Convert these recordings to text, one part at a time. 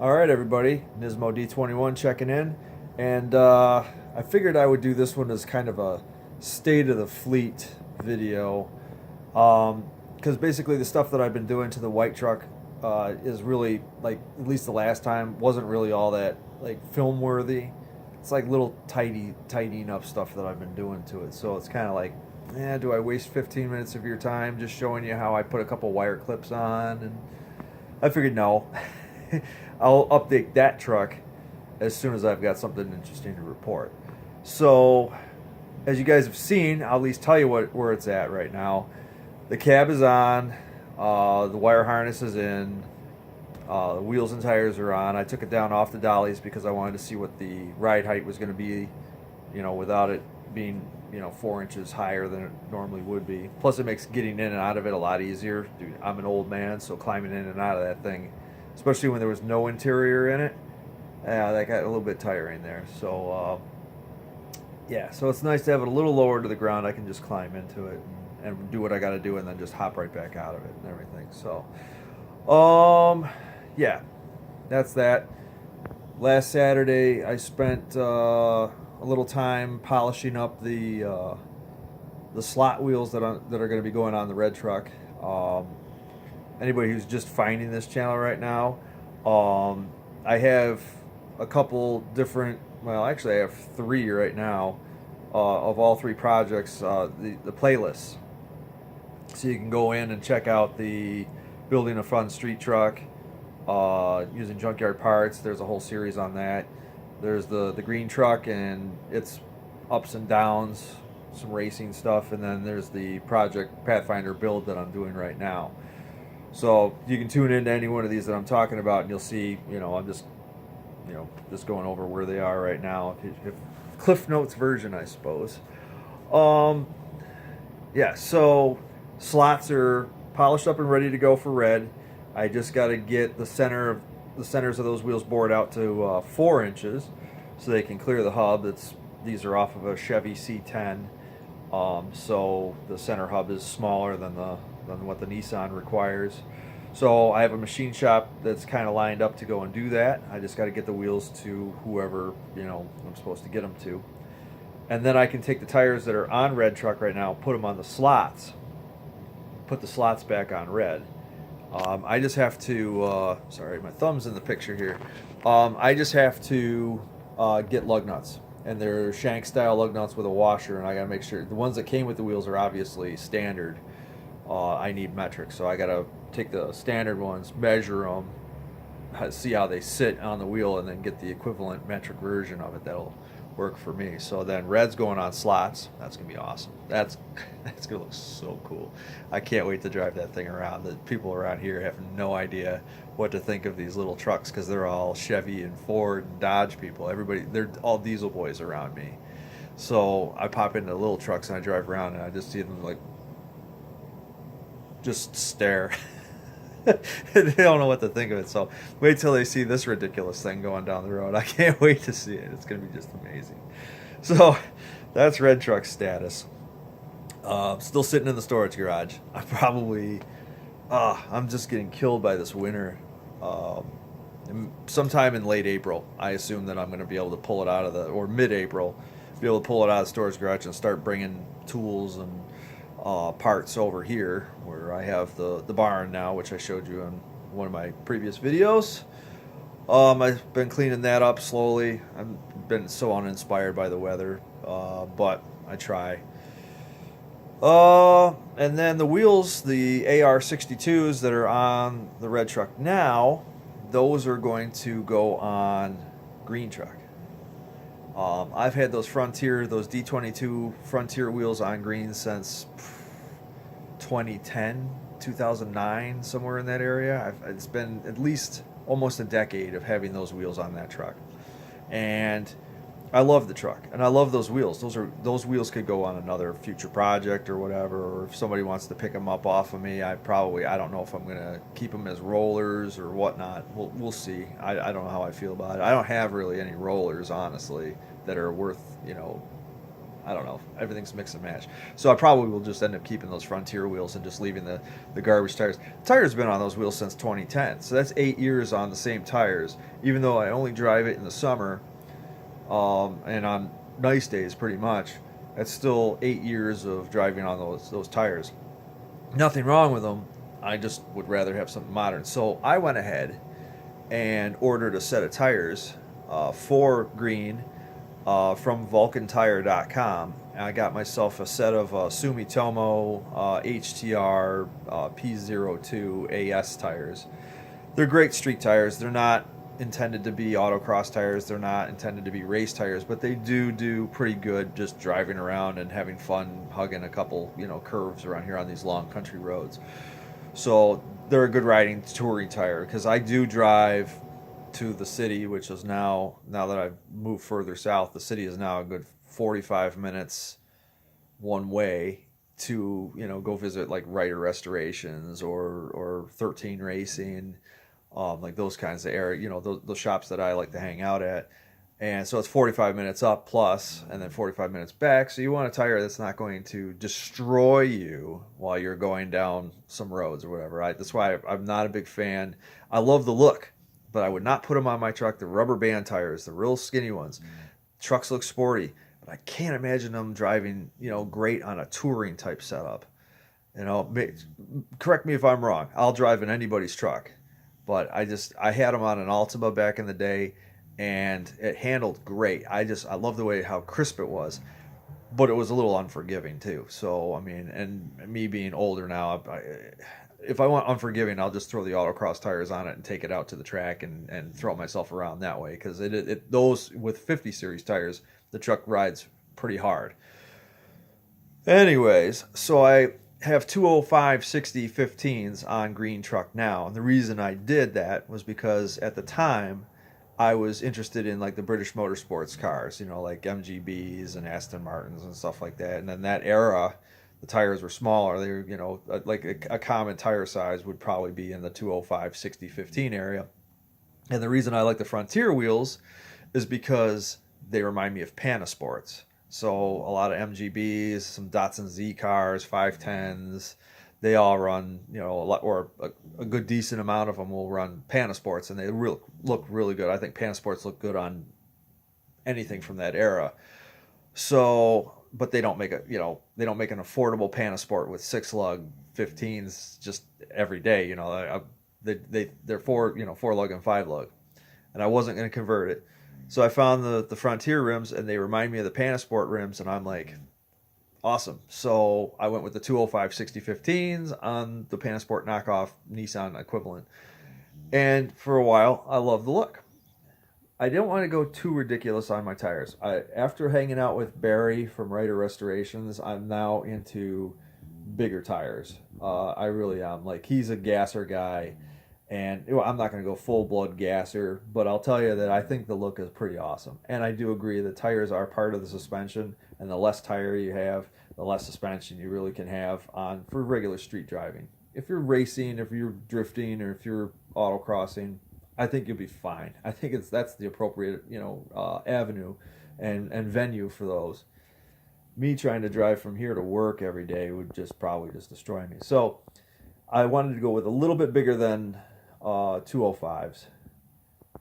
All right, everybody. Nismo D21 checking in. And I figured I would do this one as kind of a state of the fleet video. Because basically, the stuff that I've been doing to the white truck is really, like, at least the last time, wasn't really all that, like, film worthy. It's like little tidying up stuff that I've been doing to it. So it's kind of like, do I waste 15 minutes of your time just showing you how I put a couple wire clips on? And I figured no. I'll update that truck as soon as I've got something interesting to report. So, as you guys have seen, I'll at least tell you where it's at right now. The cab is on, the wire harness is in, the wheels and tires are on. I took it down off the dollies because I wanted to see what the ride height was going to be, without it being, 4 inches higher than it normally would be. Plus, it makes getting in and out of it a lot easier. Dude, I'm an old man, so climbing in and out of that thing, especially when there was no interior in it, that got a little bit tiring there. So, so it's nice to have it a little lower to the ground. I can just climb into it and do what I got to do, and then just hop right back out of it and everything. So, yeah, that's that. Last Saturday, I spent a little time polishing up the slot wheels that are going to be going on the red truck. Anybody who's just finding this channel right now, I have a couple different. Well, actually, I have 3 right now of all 3 projects. The playlists, so you can go in and check out the building a fun street truck using junkyard parts. There's a whole series on that. There's the green truck and its ups and downs, some racing stuff, and then there's the Project Pathfinder build that I'm doing right now. So you can tune into any one of these that I'm talking about, and you'll see, I'm just going over where they are right now. If Cliff Notes version, I suppose. So slots are polished up and ready to go for red. I just got to get the centers of those wheels bored out to 4 inches, so they can clear the hub. These are off of a Chevy C10, so the center hub is smaller than what the Nissan requires. So I have a machine shop that's kind of lined up to go and do that. I just got to get the wheels to whoever I'm supposed to get them to, and then I can take the tires that are on red truck right now, put them on the slots, put the slots back on red. I just have to, sorry, my thumb's in the picture here. I just have to get lug nuts, and they're shank style lug nuts with a washer, and I gotta make sure the ones that came with the wheels are obviously standard. I need metric, so I gotta take the standard ones, measure them, see how they sit on the wheel, and then get the equivalent metric version of it that'll work for me. So then red's going on slots. That's gonna be awesome. That's gonna look so cool. I can't wait to drive that thing around. The people around here have no idea what to think of these little trucks because they're all Chevy and Ford and Dodge people. They're all diesel boys around me. So I pop into little trucks and I drive around and I just see them just stare. They don't know what to think of it. So wait till they see this ridiculous thing going down the road. I can't wait to see it. It's going to be just amazing. So that's red truck status. Still sitting in the storage garage. I'm just getting killed by this winter. Sometime in late April, I assume that I'm going to be able to pull it out of or mid-April, be able to pull it out of the storage garage and start bringing tools and parts over here where I have the barn now, which I showed you in one of my previous videos. I've been cleaning that up slowly. I've been so uninspired by the weather, but I try. And then the wheels, the AR62s that are on the red truck now, those are going to go on green truck. I've had those those D22 Frontier wheels on green since 2010, 2009, somewhere in that area. It's been at least almost a decade of having those wheels on that truck. And I love the truck, and I love those wheels. Those wheels could go on another future project or whatever, or if somebody wants to pick them up off of me, I don't know if I'm going to keep them as rollers or whatnot. We'll see. I don't know how I feel about it. I don't have really any rollers, honestly, that are worth, I don't know. Everything's mix and match. So I probably will just end up keeping those Frontier wheels and just leaving the garbage tires. The tires been on those wheels since 2010, so that's 8 years on the same tires. Even though I only drive it in the summer, and on nice days, pretty much, that's still 8 years of driving on those tires. Nothing wrong with them. I just would rather have something modern. So I went ahead and ordered a set of tires for Green from VulcanTire.com. And I got myself a set of Sumitomo HTR P02 AS tires. They're great street tires. They're not intended to be autocross tires. They're not intended to be race tires, but they do pretty good just driving around and having fun, hugging a couple, curves around here on these long country roads. So they're a good riding touring tire because I do drive to the city, which is now that I've moved further south, the city is now a good 45 minutes one way to go visit like Ryder Restorations or 13 Racing, like those kinds of area, those shops that I like to hang out at. And so it's 45 minutes up plus, and then 45 minutes back. So you want a tire that's not going to destroy you while you're going down some roads or whatever. That's why I'm not a big fan. I love the look, but I would not put them on my truck. The rubber band tires, the real skinny ones. Trucks look sporty, but I can't imagine them driving, great on a touring type setup. Correct me if I'm wrong. I'll drive in anybody's truck, but I had them on an Altima back in the day, and it handled great. I love the way how crisp it was, but it was a little unforgiving too. So I mean, and me being older now, if I want unforgiving, I'll just throw the autocross tires on it and take it out to the track and throw myself around that way, because those with 50 series tires, the truck rides pretty hard. Anyways, so I have 205 60 15s on Green Truck now, and the reason I did that was because at the time I was interested in like the British Motorsports cars, like MGBs and Aston Martins and stuff like that. And then that era, the tires were smaller. They were, like a common tire size would probably be in the 205 60 15 area. And the reason I like the Frontier wheels is because they remind me of Panasports. So a lot of MGBs, some Datsun Z cars, 510s, they all run, a lot, or a good decent amount of them will run Panasports, and they look really good. I think Panasports look good on anything from that era. So, but they don't make an affordable Panasport with 6-lug 15s just every day. They're 4-lug and 5-lug, and I wasn't going to convert it. So I found the Frontier rims, and they remind me of the Panasport rims, and I'm like, awesome. So I went with the 205 60 15s on the Panasport knockoff Nissan equivalent. And for a while, I loved the look. I didn't want to go too ridiculous on my tires. After hanging out with Barry from Ryder Restorations, I'm now into bigger tires. I really am. Like, he's a gasser guy. And I'm not going to go full-blood gasser, but I'll tell you that I think the look is pretty awesome. And I do agree that tires are part of the suspension, and the less tire you have, the less suspension you really can have for regular street driving. If you're racing, if you're drifting, or if you're autocrossing, I think you'll be fine. I think that's the appropriate avenue and venue for those. Me trying to drive from here to work every day would probably destroy me. So I wanted to go with a little bit bigger than 205s,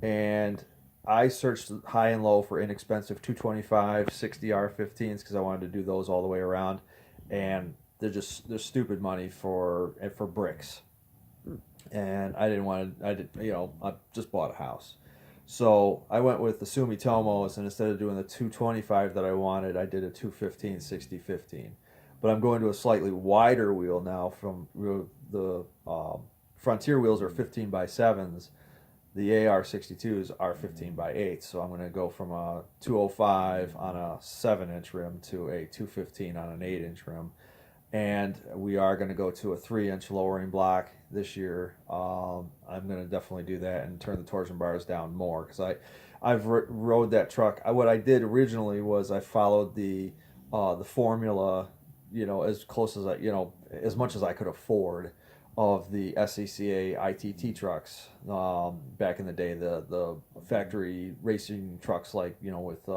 and I searched high and low for inexpensive 225 60R15s because I wanted to do those all the way around, and they're stupid money for bricks, and I just bought a house, so I went with the Sumitomos, and instead of doing the 225 that I wanted, I did a 215 60 15. But I'm going to a slightly wider wheel now. From the Frontier wheels are 15 by 7s. The AR62s are 15 by 8s. So I'm going to go from a 205 on a 7-inch rim to a 215 on an 8-inch rim. And we are going to go to a 3-inch lowering block this year. I'm going to definitely do that and turn the torsion bars down more, because I've rode that truck. What I did originally was I followed the formula, as close as as much as I could afford of the SCCA ITT trucks back in the day, the factory racing trucks, like with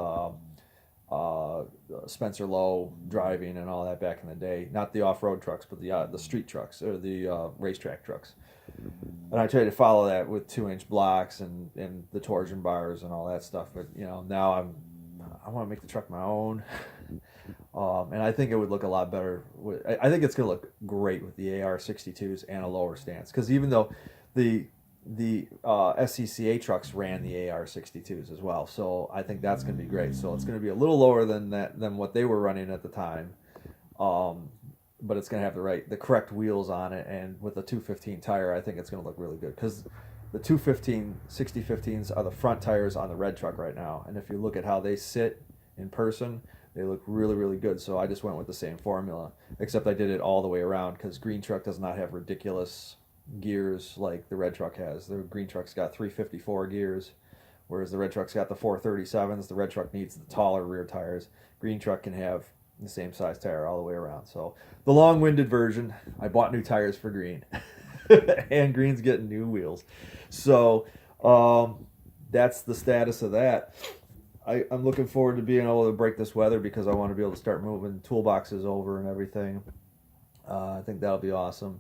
Spencer Lowe driving and all that back in the day. Not the off-road trucks, but the street trucks or the racetrack trucks. And I tried to follow that with 2-inch blocks and the torsion bars and all that stuff. But now I want to make the truck my own. And I think it would look a lot better. I think it's going to look great with the AR62s and a lower stance. Because even though the SCCA trucks ran the AR62s as well, so I think that's going to be great. So it's going to be a little lower than what they were running at the time, but it's going to have the correct wheels on it, and with a 215 tire, I think it's going to look really good because the 215 6015s are the front tires on the red truck right now, and if you look at how they sit in person, they look really, really good. So I just went with the same formula, except I did it all the way around because green truck does not have ridiculous gears like the red truck has. The green truck's got 354 gears, whereas the red truck's got the 437s. The red truck needs the taller rear tires. Green truck can have the same size tire all the way around. So the long-winded version, I bought new tires for green, and green's getting new wheels. So that's the status of that. I'm looking forward to being able to break this weather because I want to be able to start moving toolboxes over and everything. I think that'll be awesome.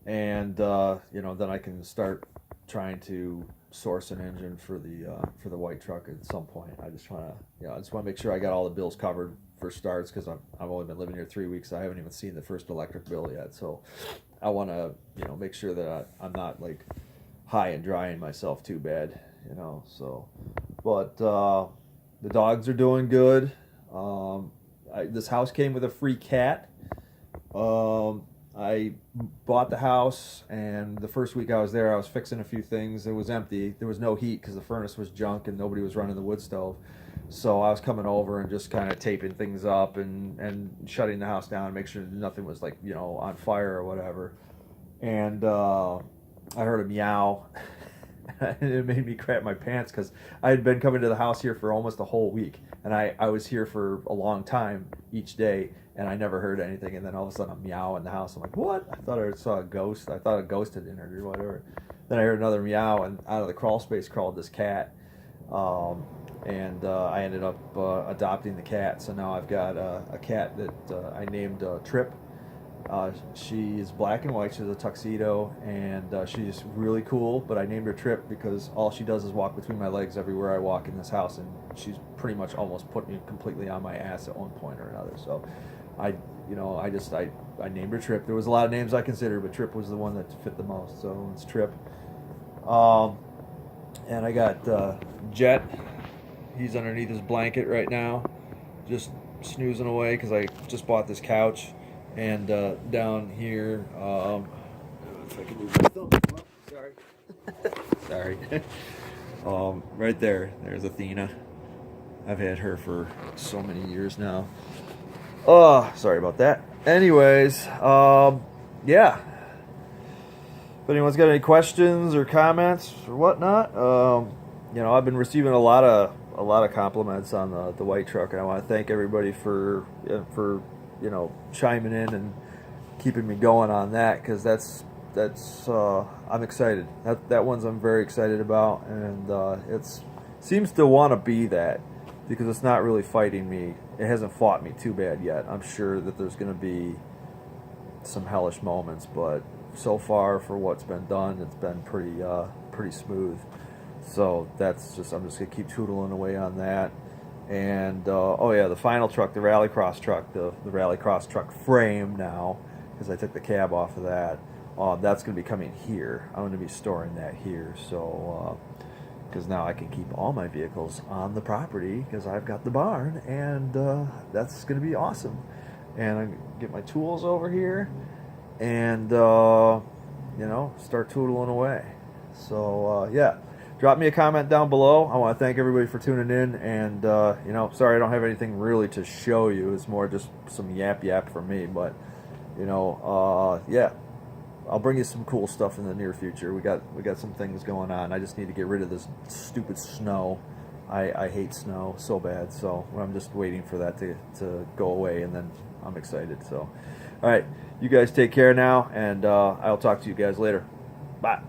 And then I can start trying to source an engine for the white truck at some point. I just want to make sure I got all the bills covered for starts because I've only been living here 3 weeks. So I haven't even seen the first electric bill yet. So I want to make sure that I'm not like high and drying myself too bad. So, but the dogs are doing good. This house came with a free cat. I bought the house, and the first week I was there, I was fixing a few things. It was empty. There was no heat because the furnace was junk and nobody was running the wood stove. So I was coming over and just kind of taping things up and shutting the house down, make sure nothing was like, on fire or whatever. And I heard a meow. And it made me crap my pants because I had been coming to the house here for almost a whole week, and I was here for a long time each day, and I never heard anything. And then all of a sudden a meow in the house. I'm like, what? I thought I saw a ghost. I thought a ghost had entered or whatever. Then I heard another meow, and out of the crawl space crawled this cat, and I ended up adopting the cat. So now I've got a cat that I named Trip. She's black and white. She's a tuxedo, and she's really cool. But I named her Trip because all she does is walk between my legs everywhere I walk in this house, and she's pretty much almost put me completely on my ass at one point or another. So I named her Trip. There was a lot of names I considered, but Trip was the one that fit the most. So it's Trip. And I got Jet. He's underneath his blanket right now, just snoozing away because I just bought this couch. And down here, if I can move my thumb. Oh, sorry. Right there's Athena. I've had her for so many years now. Oh, sorry about that. Anyways, yeah. If anyone's got any questions or comments or whatnot, I've been receiving a lot of compliments on the white truck, and I want to thank everybody for chiming in and keeping me going on that, because that's I'm excited. That one's I'm very excited about, and it seems to want to be that because it's not really fighting me. It hasn't fought me too bad yet. I'm sure that there's going to be some hellish moments, but so far for what's been done, it's been pretty smooth. So I'm just gonna keep tootling away on that. And the final truck, the Rallycross truck, the Rallycross truck frame now, because I took the cab off of that. That's going to be coming here. I'm going to be storing that here, so because now I can keep all my vehicles on the property because I've got the barn, and that's going to be awesome. And I get my tools over here, and start tootling away. So yeah. Drop me a comment down below. I want to thank everybody for tuning in, and sorry I don't have anything really to show you. It's more just some yap for me, but yeah, I'll bring you some cool stuff in the near future. We got some things going on. I just need to get rid of this stupid snow. I hate snow so bad, so I'm just waiting for that to go away, and then I'm excited. So, all right, you guys take care now, and I'll talk to you guys later. Bye.